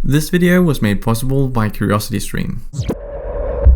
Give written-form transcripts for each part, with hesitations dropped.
This video was made possible by CuriosityStream.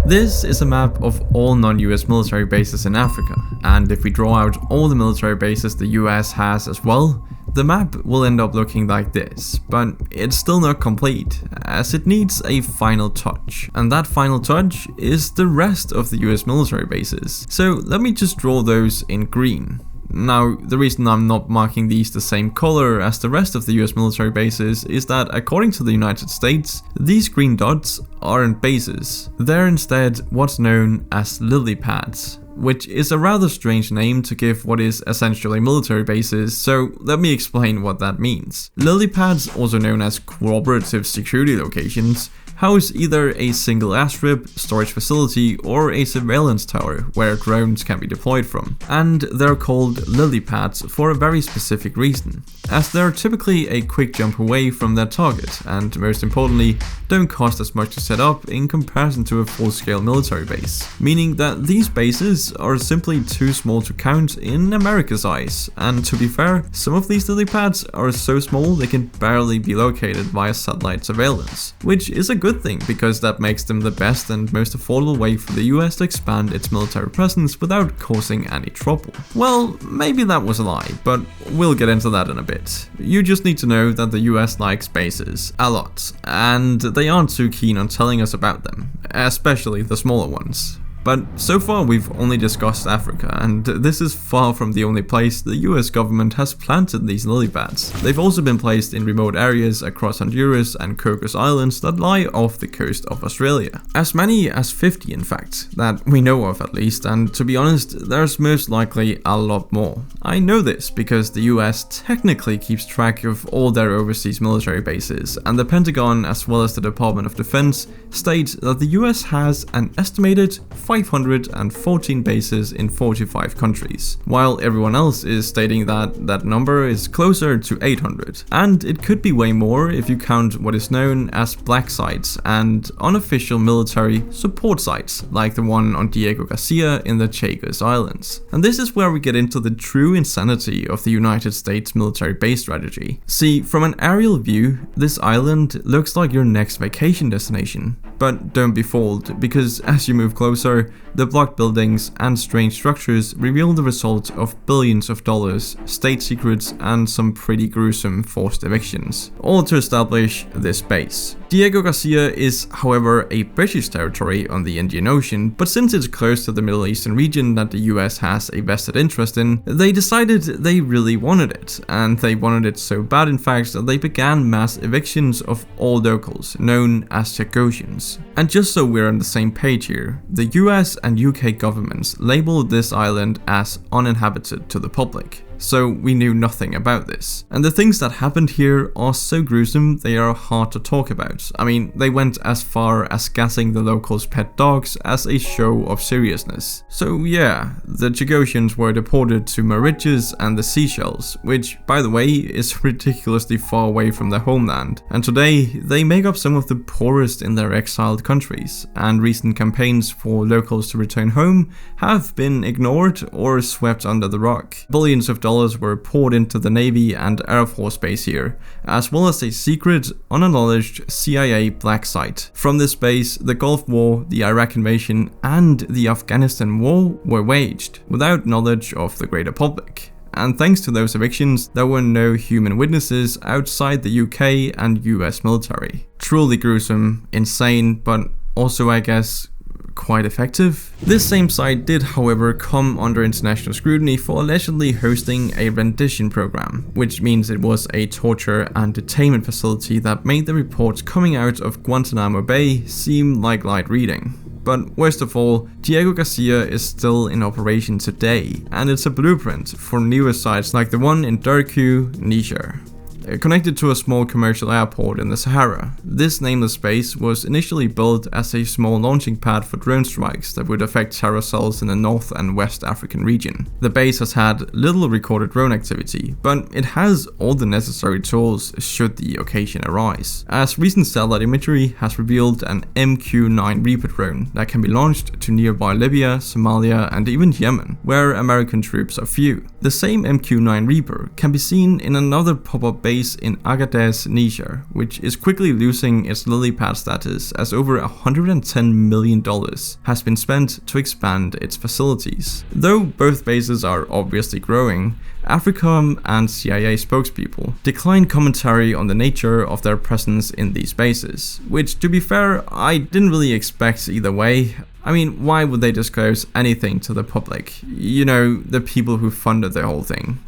This is a map of all non-US military bases in Africa, and if we draw out all the military bases the US has as well, the map will end up looking like this, but it's still not complete, as it needs a final touch. And that final touch is the rest of the US military bases. So let me just draw those in green. Now, the reason I'm not marking these the same color as the rest of the US military bases is that according to the United States, these green dots aren't bases. They're instead what's known as lily pads, which is a rather strange name to give what is essentially military bases, so let me explain what that means. Lily pads, also known as cooperative security locations, house either a single airstrip, storage facility, or a surveillance tower where drones can be deployed from. And they're called lily pads for a very specific reason, as they're typically a quick jump away from their target, and most importantly, don't cost as much to set up in comparison to a full-scale military base. Meaning that these bases are simply too small to count in America's eyes, and to be fair, some of these lily pads are so small they can barely be located via satellite surveillance, which is a good thing because that makes them the best and most affordable way for the US to expand its military presence without causing any trouble. Well, maybe that was a lie, but we'll get into that in a bit. You just need to know that the US likes bases a lot, and they aren't too keen on telling us about them, especially the smaller ones. But so far we've only discussed Africa, and this is far from the only place the US government has planted these lily pads. They've also been placed in remote areas across Honduras and Cocos Islands that lie off the coast of Australia. As many as 50 in fact, that we know of at least, and to be honest, there's most likely a lot more. I know this because the US technically keeps track of all their overseas military bases, and the Pentagon as well as the Department of Defense state that the US has an estimated 514 bases in 45 countries, while everyone else is stating that that number is closer to 800. And it could be way more if you count what is known as black sites and unofficial military support sites, like the one on Diego Garcia in the Chagos Islands. And this is where we get into the true insanity of the United States military base strategy. See, from an aerial view, this island looks like your next vacation destination. But don't be fooled, because as you move closer, the blocked buildings and strange structures reveal the result of billions of dollars, state secrets, and some pretty gruesome forced evictions, all to establish this base. Diego Garcia is, however, a British territory on the Indian Ocean, but since it's close to the Middle Eastern region that the US has a vested interest in, they decided they really wanted it, and they wanted it so bad in fact that they began mass evictions of all locals, known as Chagosians. And just so we're on the same page here, the US and UK governments labeled this island as uninhabited to the public. So we knew nothing about this. And the things that happened here are so gruesome they are hard to talk about. I mean, they went as far as gassing the locals' pet dogs as a show of seriousness. So yeah, the Chagosians were deported to Mauritius and the Seychelles, which, by the way, is ridiculously far away from their homeland. And today, they make up some of the poorest in their exiled countries, and recent campaigns for locals to return home have been ignored or swept under the rug. Billions of dollars were poured into the Navy and Air Force base here, as well as a secret, unacknowledged CIA black site. From this base, the Gulf War, the Iraq invasion, and the Afghanistan War were waged, without knowledge of the greater public. And thanks to those evictions, there were no human witnesses outside the UK and US military. Truly gruesome, insane, but also, I guess, quite effective. This same site did, however, come under international scrutiny for allegedly hosting a rendition program, which means it was a torture and detainment facility that made the reports coming out of Guantanamo Bay seem like light reading. But worst of all, Diego Garcia is still in operation today, and it's a blueprint for newer sites like the one in Turku Nisha, connected to a small commercial airport in the Sahara. This nameless base was initially built as a small launching pad for drone strikes that would affect terror cells in the North and West African region. The base has had little recorded drone activity, but it has all the necessary tools should the occasion arise, as recent satellite imagery has revealed an MQ-9 Reaper drone that can be launched to nearby Libya, Somalia, and even Yemen, where American troops are few. The same MQ-9 Reaper can be seen in another pop-up base base in Turku Nisha, which is quickly losing its lily pad status as over $110 million has been spent to expand its facilities. Though both bases are obviously growing, AFRICOM and CIA spokespeople declined commentary on the nature of their presence in these bases, which, to be fair, I didn't really expect either way. I mean, why would they disclose anything to the public? You know, the people who funded the whole thing.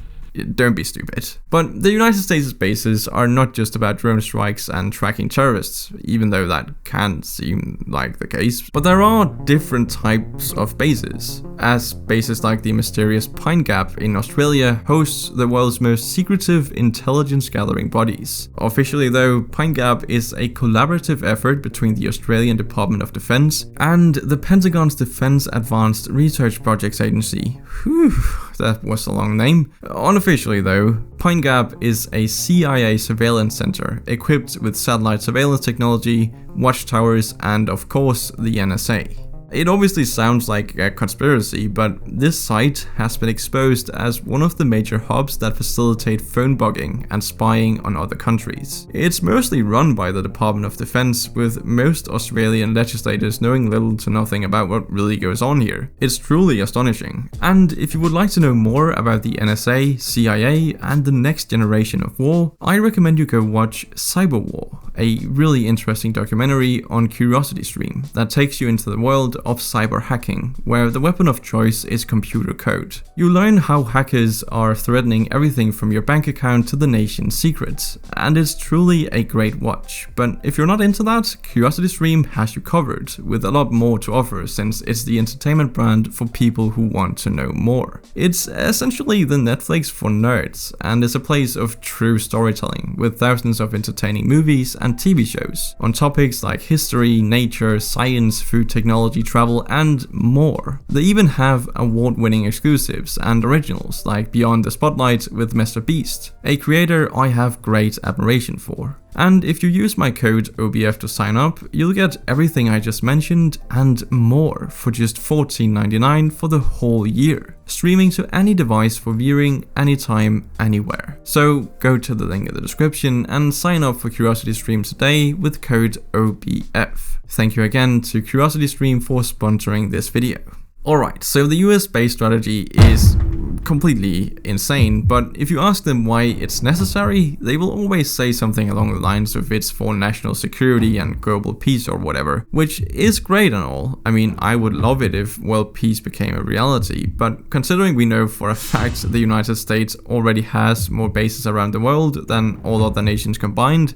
Don't be stupid. But the United States' bases are not just about drone strikes and tracking terrorists, even though that can seem like the case. But there are different types of bases, as bases like the mysterious Pine Gap in Australia hosts the world's most secretive intelligence gathering bodies. Officially though, Pine Gap is a collaborative effort between the Australian Department of Defense and the Pentagon's Defense Advanced Research Projects Agency. Whew, that was a long name. Unofficially though, Pine Gap is a CIA surveillance center equipped with satellite surveillance technology, watchtowers, and of course the NSA. It obviously sounds like a conspiracy, but this site has been exposed as one of the major hubs that facilitate phone bugging and spying on other countries. It's mostly run by the Department of Defense, with most Australian legislators knowing little to nothing about what really goes on here. It's truly astonishing. And if you would like to know more about the NSA, CIA, and the next generation of war, I recommend you go watch Cyberwar, a really interesting documentary on CuriosityStream that takes you into the world of cyber hacking, where the weapon of choice is computer code. You learn how hackers are threatening everything from your bank account to the nation's secrets, and it's truly a great watch. But if you're not into that, CuriosityStream has you covered, with a lot more to offer since it's the entertainment brand for people who want to know more. It's essentially the Netflix for nerds, and is a place of true storytelling, with thousands of entertaining movies and TV shows on topics like history, nature, science, food technology, travel, and more. They even have award-winning exclusives and originals like Beyond the Spotlight with Mr. Beast, a creator I have great admiration for. And if you use my code OBF to sign up, you'll get everything I just mentioned and more for just $14.99 for the whole year, streaming to any device for viewing anytime, anywhere. So go to the link in the description and sign up for CuriosityStream today with code OBF. Thank you again to CuriosityStream for sponsoring this video. Alright, so the US base strategy is completely insane, but if you ask them why it's necessary, they will always say something along the lines of it's for national security and global peace or whatever, which is great and all. I mean, I would love it if world peace became a reality, but considering we know for a fact the United States already has more bases around the world than all other nations combined,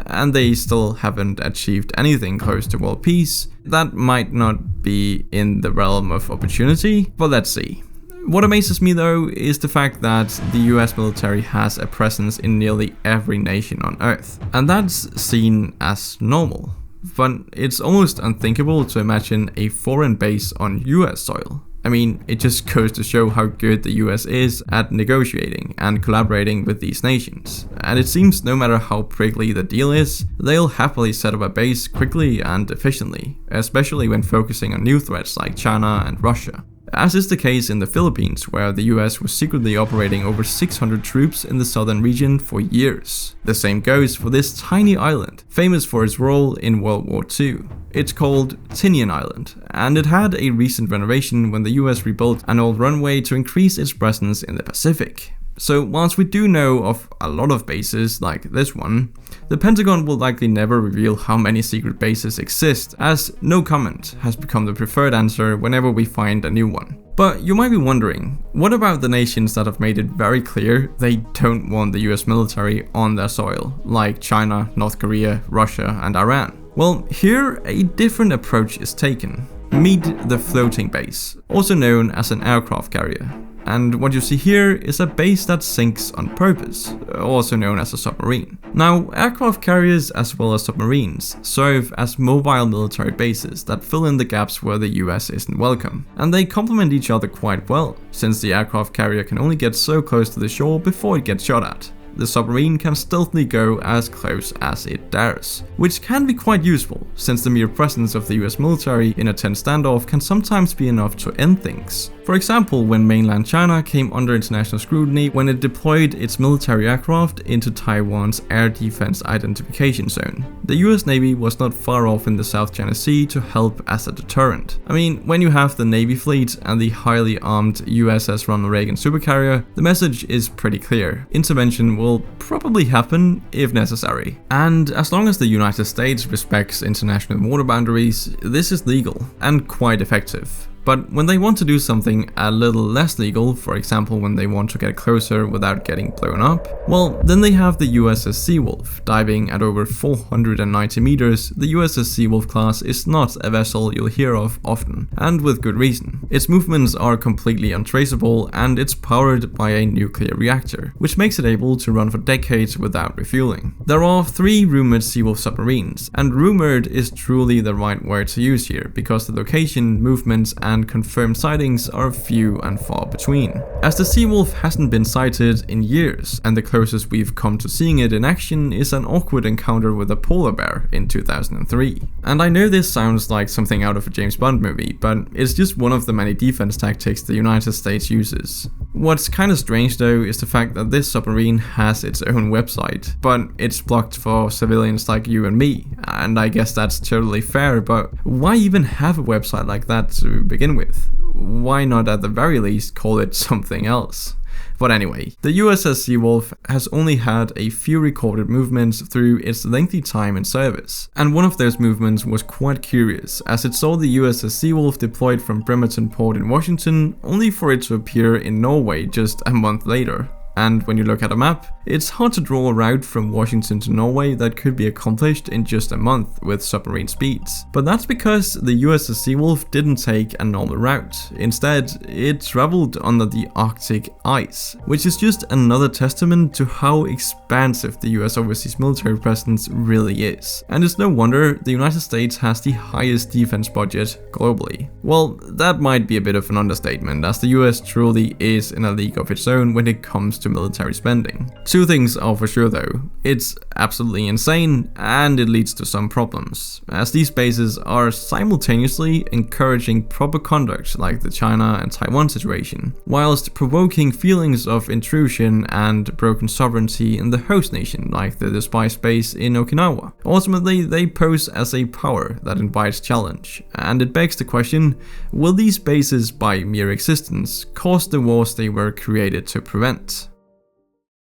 and they still haven't achieved anything close to world peace, that might not be in the realm of opportunity, but let's see. What amazes me though is the fact that the US military has a presence in nearly every nation on Earth, and that's seen as normal. But it's almost unthinkable to imagine a foreign base on US soil. I mean, it just goes to show how good the US is at negotiating and collaborating with these nations. And it seems no matter how prickly the deal is, they'll happily set up a base quickly and efficiently, especially when focusing on new threats like China and Russia. As is the case in the Philippines, where the US was secretly operating over 600 troops in the southern region for years. The same goes for this tiny island, famous for its role in World War II. It's called Tinian Island, and it had a recent renovation when the US rebuilt an old runway to increase its presence in the Pacific. So whilst we do know of a lot of bases like this one, the Pentagon will likely never reveal how many secret bases exist, as no comment has become the preferred answer whenever we find a new one. But you might be wondering, what about the nations that have made it very clear they don't want the US military on their soil, like China, North Korea, Russia, and Iran? Well, here a different approach is taken. Meet the floating base, also known as an aircraft carrier. And what you see here is a base that sinks on purpose, also known as a submarine. Now, aircraft carriers as well as submarines serve as mobile military bases that fill in the gaps where the US isn't welcome. And they complement each other quite well, since the aircraft carrier can only get so close to the shore before it gets shot at. the submarine can stealthily go as close as it dares, which can be quite useful, since the mere presence of the US military in a tense standoff can sometimes be enough to end things. For example, when mainland China came under international scrutiny when it deployed its military aircraft into Taiwan's air defense identification zone. The US Navy was not far off in the South China Sea to help as a deterrent. I mean, when you have the Navy fleet and the highly armed USS Ronald Reagan supercarrier, the message is pretty clear. Intervention will probably happen if necessary. And as long as the United States respects international water boundaries, this is legal and quite effective. But when they want to do something a little less legal, for example when they want to get closer without getting blown up, well, then they have the USS Seawolf. Diving at over 490 meters, the USS Seawolf class is not a vessel you'll hear of often, and with good reason. Its movements are completely untraceable and it's powered by a nuclear reactor, which makes it able to run for decades without refueling. There are 3 rumored Seawolf submarines, and rumored is truly the right word to use here, because the location, movements, and confirmed sightings are few and far between, as the Seawolf hasn't been sighted in years, and the closest we've come to seeing it in action is an awkward encounter with a polar bear in 2003. And I know this sounds like something out of a James Bond movie, but it's just one of the many defense tactics the United States uses. What's kinda strange though is the fact that this submarine has its own website, but it's blocked for civilians like you and me, and I guess that's totally fair, but why even have a website like that to begin with? Why not at the very least call it something else? But anyway, the USS Seawolf has only had a few recorded movements through its lengthy time in service, and one of those movements was quite curious, as it saw the USS Seawolf deployed from Bremerton Port in Washington, only for it to appear in Norway just a month later. And when you look at a map, it's hard to draw a route from Washington to Norway that could be accomplished in just a month with submarine speeds. But that's because the USS Seawolf didn't take a normal route. Instead, it traveled under the Arctic ice, which is just another testament to how expansive the US overseas military presence really is. And it's no wonder the United States has the highest defense budget globally. Well, that might be a bit of an understatement, as the US truly is in a league of its own when it comes to military spending. 2 things are for sure though: it's absolutely insane and it leads to some problems, as these bases are simultaneously encouraging proper conduct like the China and Taiwan situation, whilst provoking feelings of intrusion and broken sovereignty in the host nation like the despised base in Okinawa. Ultimately, they pose as a power that invites challenge, and it begs the question, will these bases by mere existence cause the wars they were created to prevent?